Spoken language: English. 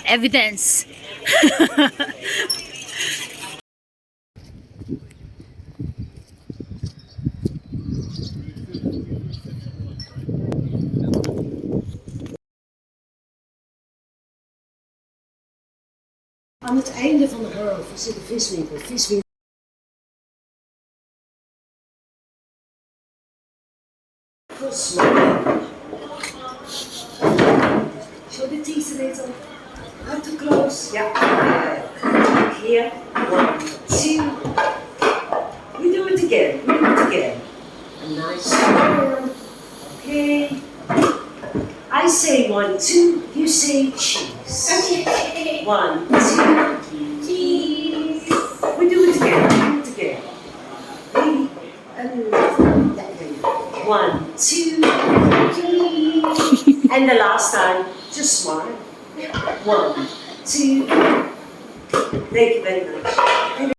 Evidence. Aan het einde van de haven zit een viswinkel. Show the teeth a little. How to close? Yeah. Here. 1, 2. We do it again. A nice smile. Okay. I say 1, 2. You say cheese. Okay. 1, 2. Cheese. We do it again. Maybe a little. 1, 2. Cheese. And the last time, just smile. 1, 2. Thank you very much.